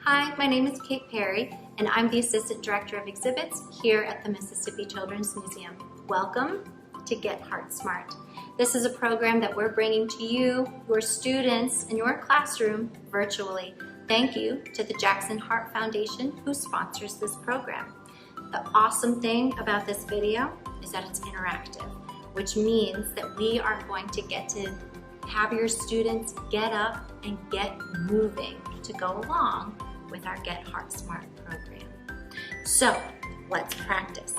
Hi, my name is Kate Perry, and I'm the Assistant Director of Exhibits here at the Mississippi Children's Museum. Welcome to Get Heart Smart. This is a program that we're bringing to you, your students, in your classroom virtually. Thank you to the Jackson Heart Foundation who sponsors this program. The awesome thing about this video is that it's interactive, which means that we are going to get to have your students get up and get moving to go along with our Get Heart Smart program. So let's practice.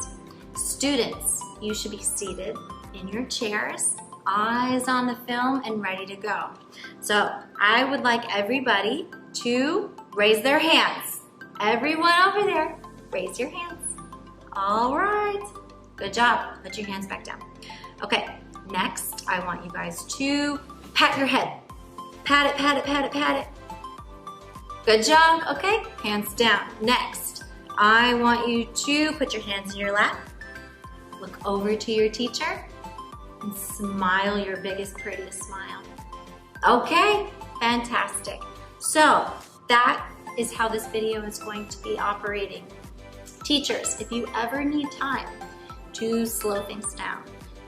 Students, you should be seated in your chairs, eyes on the film and ready to go. So I would like everybody to raise their hands. Everyone over there, raise your hands. All right, good job. Put your hands back down. Okay, next I want you guys to pat your head. Pat it, pat it, pat it, pat it. Good job, okay? Hands down. Next, I want you to put your hands in your lap, look over to your teacher, and smile your biggest, prettiest smile. Okay, fantastic. So that is how this video is going to be operating. Teachers, if you ever need time to slow things down,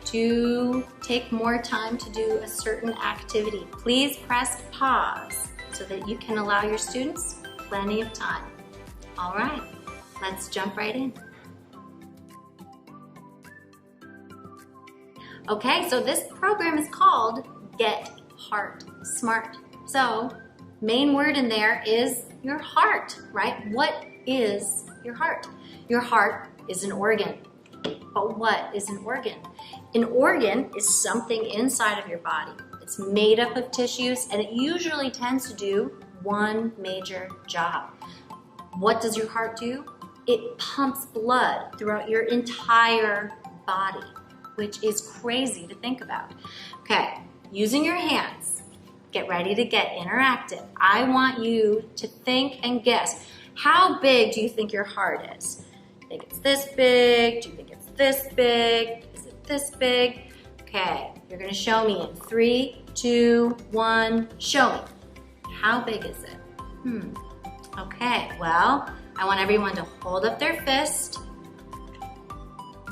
to take more time to do a certain activity, please press pause so that you can allow your students plenty of time. All right, let's jump right in. Okay, so this program is called Get Heart Smart. So, main word in there is your heart, right? What is your heart? Your heart is an organ. But what is an organ? An organ is something inside of your body. It's made up of tissues, and it usually tends to do one major job. What does your heart do? It pumps blood throughout your entire body, which is crazy to think about. Okay, using your hands, get ready to get interactive. I want you to think and guess. How big do you think your heart is? Do you think it's this big? Do you think it's this big? Is it this big? Okay, you're gonna show me in 3, 2, 1, show me. How big is it? Okay, well, I want everyone to hold up their fist.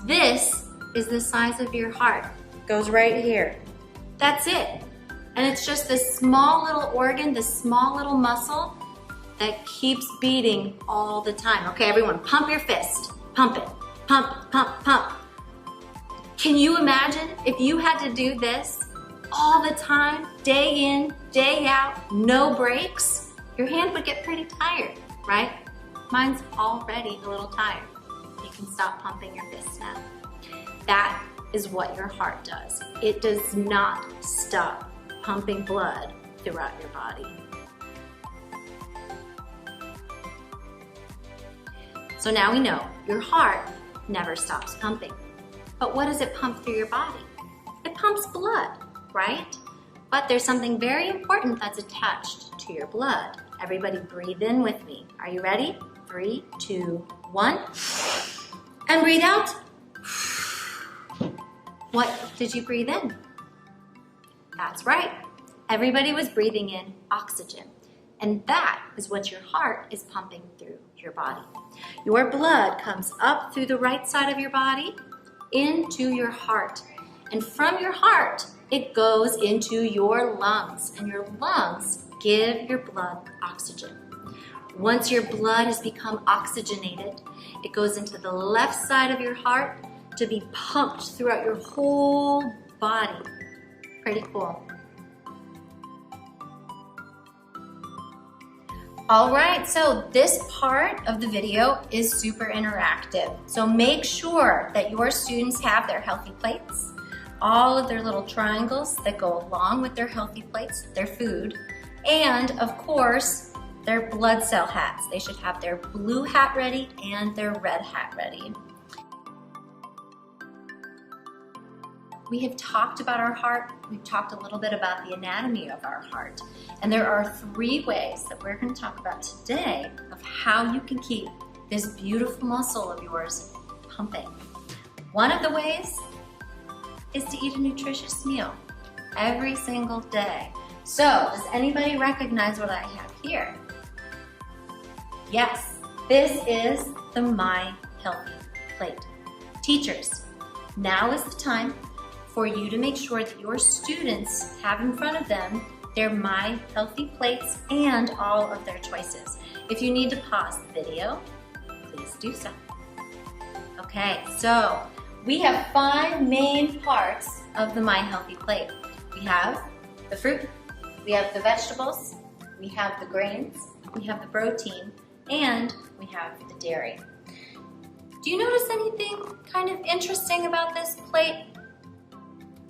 This is the size of your heart. It goes right here. That's it. And it's just this small little organ, this small little muscle that keeps beating all the time. Okay, everyone, pump your fist. Pump it. Pump, pump, pump. Can you imagine if you had to do this all the time, day in, day out, no breaks? Your hand would get pretty tired, right? Mine's already a little tired. You can stop pumping your fists now. That is what your heart does. It does not stop pumping blood throughout your body. So now we know your heart never stops pumping. But what does it pump through your body? It pumps blood, right? But there's something very important that's attached to your blood. Everybody breathe in with me. Are you ready? 3, 2, 1. And breathe out. What did you breathe in? That's right. Everybody was breathing in oxygen. And that is what your heart is pumping through your body. Your blood comes up through the right side of your body into your heart. And from your heart, it goes into your lungs. And your lungs give your blood oxygen. Once your blood has become oxygenated, it goes into the left side of your heart to be pumped throughout your whole body. Pretty cool. All right, so this part of the video is super interactive. So make sure that your students have their healthy plates, all of their little triangles that go along with their healthy plates, their food, and of course, their blood cell hats. They should have their blue hat ready and their red hat ready. We have talked about our heart. We've talked a little bit about the anatomy of our heart. And there are 3 ways that we're going to talk about today of how you can keep this beautiful muscle of yours pumping. One of the ways is to eat a nutritious meal every single day. So, does anybody recognize what I have here? Yes, this is the My Healthy Plate. Teachers, now is the time for you to make sure that your students have in front of them their My Healthy Plates and all of their choices. If you need to pause the video, please do so. Okay, so we have 5 main parts of the My Healthy Plate. We have the fruit, we have the vegetables, we have the grains, we have the protein, and we have the dairy. Do you notice anything kind of interesting about this plate?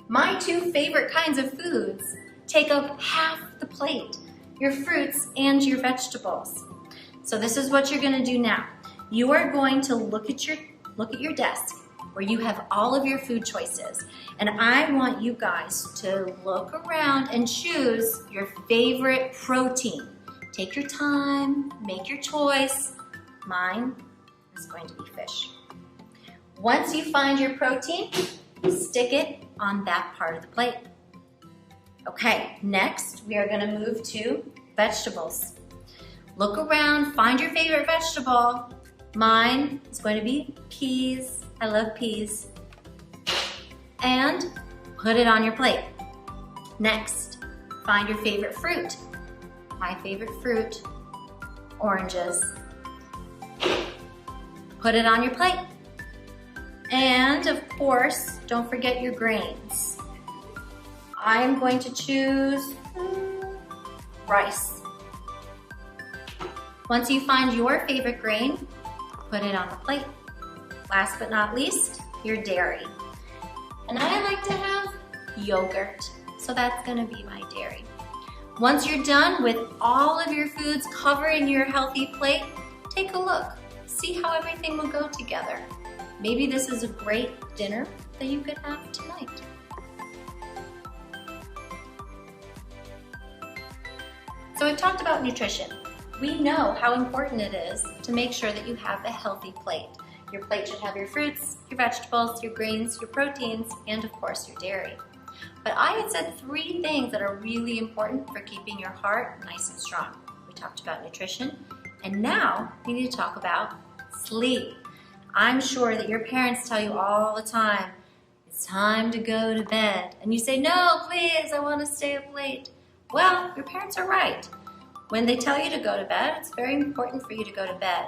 My 2 favorite kinds of foods take up half the plate, your fruits and your vegetables. So this is what you're going to do now. You are going to look at your desk where you have all of your food choices, and I want you guys to look around and choose your favorite protein. Take your time, make your choice. Mine is going to be fish. Once you find your protein, stick it on that part of the plate. Okay, next we are going to move to vegetables. Look around, find your favorite vegetable. Mine is going to be peas. I love peas. And put it on your plate. Next, find your favorite fruit. My favorite fruit, oranges. Put it on your plate. And of course, don't forget your grains. I'm going to choose rice. Once you find your favorite grain, put it on the plate. Last but not least, your dairy. And I like to have yogurt, so that's gonna be my dairy. Once you're done with all of your foods covering your healthy plate, take a look. See how everything will go together. Maybe this is a great dinner that you could have tonight. So we've talked about nutrition. We know how important it is to make sure that you have a healthy plate. Your plate should have your fruits, your vegetables, your grains, your proteins, and of course your dairy. But I had said 3 things that are really important for keeping your heart nice and strong. We talked about nutrition, and now we need to talk about sleep. I'm sure that your parents tell you all the time, it's time to go to bed. And you say, no, please, I want to stay up late. Well, your parents are right. When they tell you to go to bed, it's very important for you to go to bed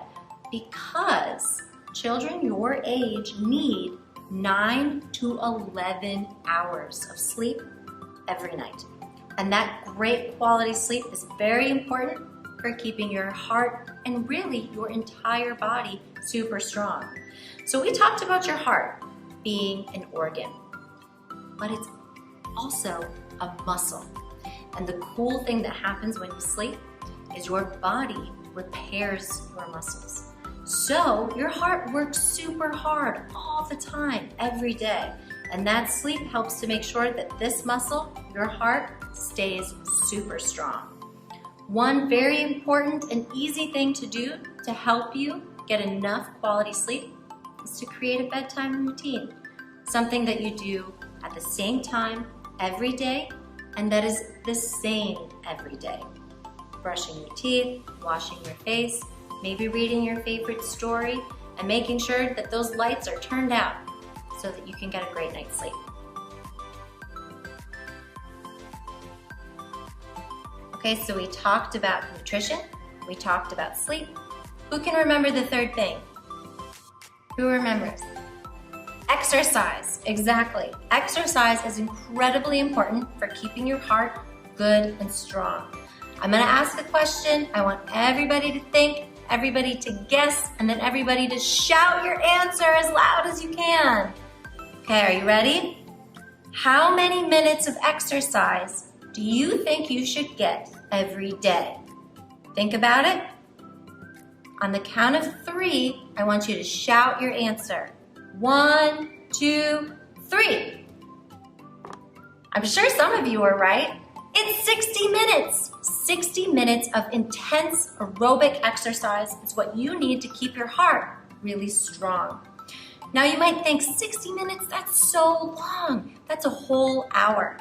because children your age need 9 to 11 hours of sleep every night. And that great quality sleep is very important for keeping your heart and really your entire body super strong. So we talked about your heart being an organ, but it's also a muscle. And the cool thing that happens when you sleep is your body repairs your muscles. So your heart works super hard all the time, every day. And that sleep helps to make sure that this muscle, your heart, stays super strong. One very important and easy thing to do to help you get enough quality sleep is to create a bedtime routine. Something that you do at the same time every day and that is the same every day. Brushing your teeth, washing your face, maybe reading your favorite story, and making sure that those lights are turned out so that you can get a great night's sleep. Okay, so we talked about nutrition, we talked about sleep. Who can remember the 3rd thing? Who remembers? Exercise, exactly. Exercise is incredibly important for keeping your heart good and strong. I'm gonna ask a question. I want everybody to think, everybody to guess, and then everybody to shout your answer as loud as you can. Okay, are you ready? How many minutes of exercise do you think you should get every day? Think about it. On the count of 3, I want you to shout your answer. 1, 2, 3. I'm sure some of you are right. It's 60 minutes. 60 minutes of intense aerobic exercise is what you need to keep your heart really strong. Now you might think 60 minutes, that's so long. That's a whole hour.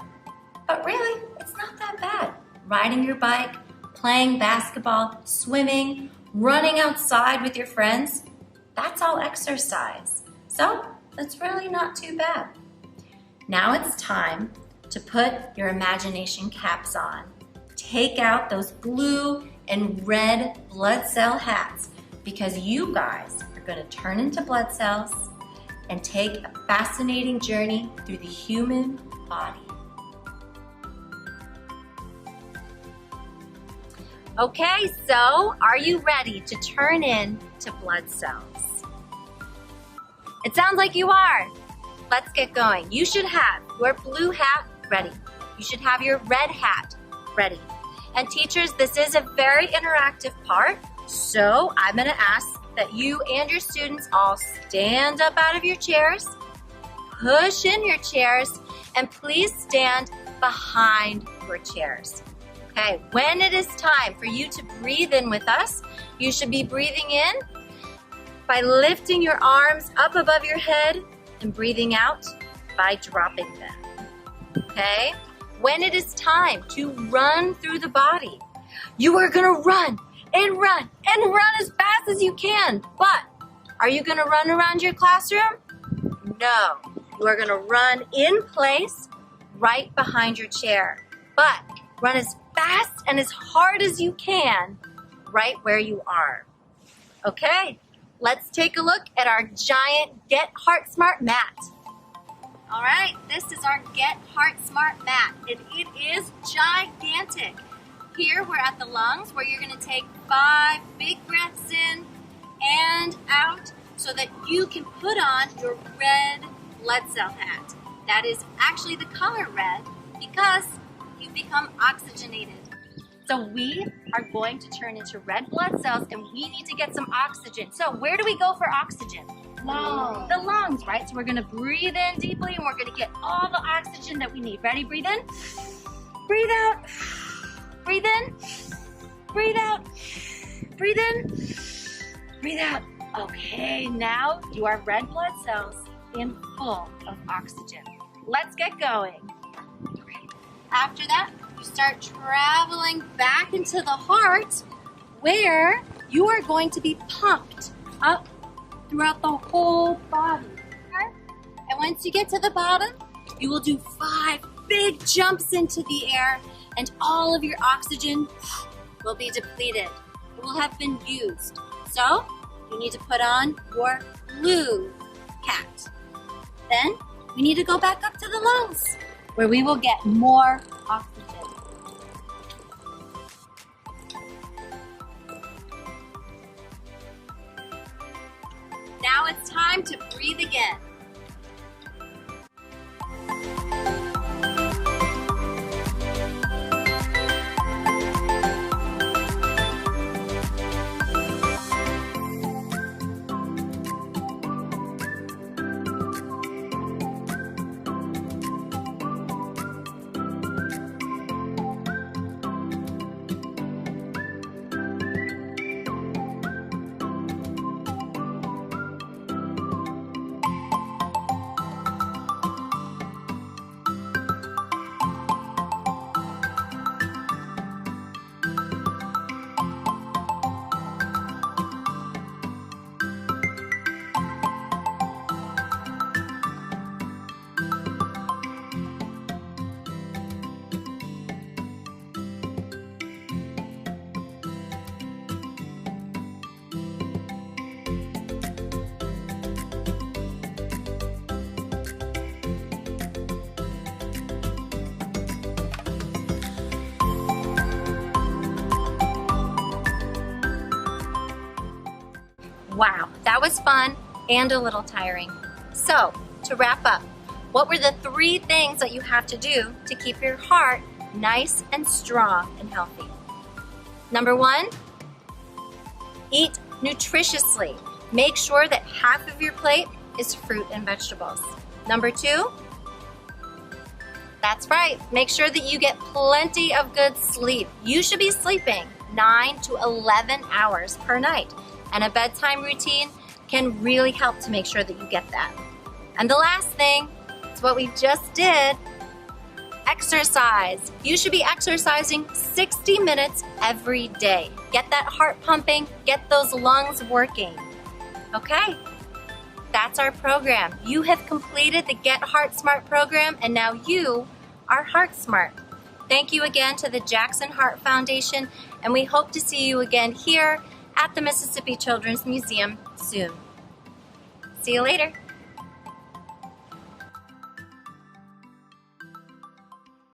But really, it's not that bad. Riding your bike, playing basketball, swimming, running outside with your friends, that's all exercise. So that's really not too bad. Now it's time to put your imagination caps on. Take out those blue and red blood cell hats because you guys are going to turn into blood cells and take a fascinating journey through the human body. Okay, so are you ready to turn into blood cells? It sounds like you are. Let's get going. You should have your blue hat ready. You should have your red hat ready. And teachers, this is a very interactive part, so I'm going to ask that you and your students all stand up out of your chairs, push in your chairs, and please stand behind your chairs. Okay, when it is time for you to breathe in with us, you should be breathing in by lifting your arms up above your head and breathing out by dropping them. Okay? When it is time to run through the body, you are going to run and run and run as fast as you can. But are you going to run around your classroom? No. You are going to run in place right behind your chair. But run as fast and as hard as you can right where you are. Okay, let's take a look at our giant Get Heart Smart mat. All right, this is our Get Heart Smart mat, and it is gigantic. Here we're at the lungs where you're going to take 5 big breaths in and out so that you can put on your red blood cell hat. That is actually the color red because you become oxygenated. So we are going to turn into red blood cells and we need to get some oxygen. So where do we go for oxygen? Lungs. The lungs, right? So we're gonna breathe in deeply and we're gonna get all the oxygen that we need. Ready? Breathe in, breathe out, breathe in, breathe out, breathe in, breathe out. Okay, now you are red blood cells and full of oxygen. Let's get going. After that, you start traveling back into the heart where you are going to be pumped up throughout the whole body. Okay? And once you get to the bottom, you will do 5 big jumps into the air and all of your oxygen will be depleted. It will have been used. So you need to put on your blue hat. Then we need to go back up to the lungs where we will get more oxygen. Now it's time to breathe again. Wow, that was fun and a little tiring. So, to wrap up, what were the 3 things that you have to do to keep your heart nice and strong and healthy? Number 1, eat nutritiously. Make sure that half of your plate is fruit and vegetables. Number 2, that's right, make sure that you get plenty of good sleep. You should be sleeping 9 to 11 hours per night. And a bedtime routine can really help to make sure that you get that. And the last thing is what we just did, exercise. You should be exercising 60 minutes every day. Get that heart pumping, get those lungs working. Okay, that's our program. You have completed the Get Heart Smart program, and now you are Heart Smart. Thank you again to the Jackson Heart Foundation, and we hope to see you again here at the Mississippi Children's Museum soon. See you later.